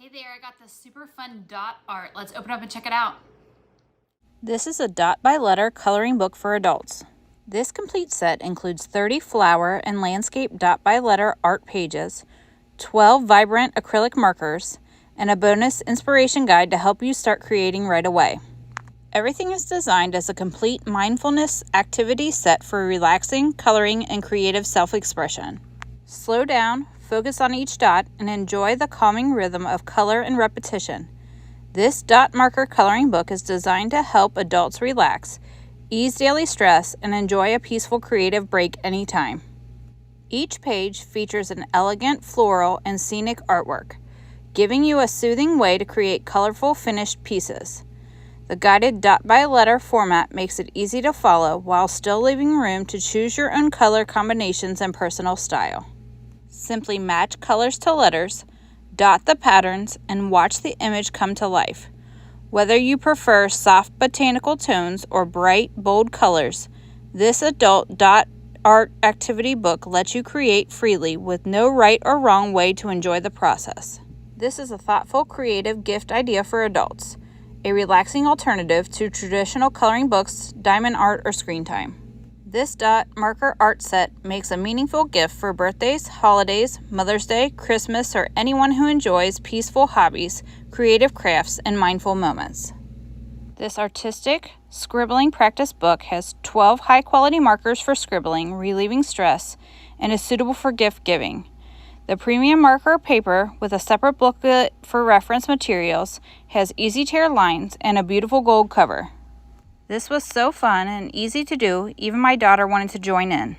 Hey there, I got this super fun dot art. Let's open up and check it out. This is a dot by letter coloring book for adults. This complete set includes 30 flower and landscape dot by letter art pages, 12 vibrant acrylic markers, and a bonus inspiration guide to help you start creating right away. Everything is designed as a complete mindfulness activity set for relaxing, coloring, and creative self-expression. Slow down, focus on each dot, and enjoy the calming rhythm of color and repetition. This dot marker coloring book is designed to help adults relax, ease daily stress, and enjoy a peaceful creative break anytime. Each page features an elegant floral and scenic artwork, giving you a soothing way to create colorful finished pieces. The guided dot by letter format makes it easy to follow while still leaving room to choose your own color combinations and personal style. Simply match colors to letters, dot the patterns, and watch the image come to life. Whether you prefer soft botanical tones or bright, bold colors, this adult dot art activity book lets you create freely with no right or wrong way to enjoy the process. This is a thoughtful, creative gift idea for adults, a relaxing alternative to traditional coloring books, diamond art, or screen time. This dot marker art set makes a meaningful gift for birthdays, holidays, Mother's Day, Christmas, or anyone who enjoys peaceful hobbies, creative crafts, and mindful moments. This artistic scribbling practice book has 12 high-quality markers for scribbling, relieving stress, and is suitable for gift giving. The premium marker paper, with a separate booklet for reference materials, has easy-tear lines and a beautiful gold cover. This was so fun and easy to do, even my daughter wanted to join in.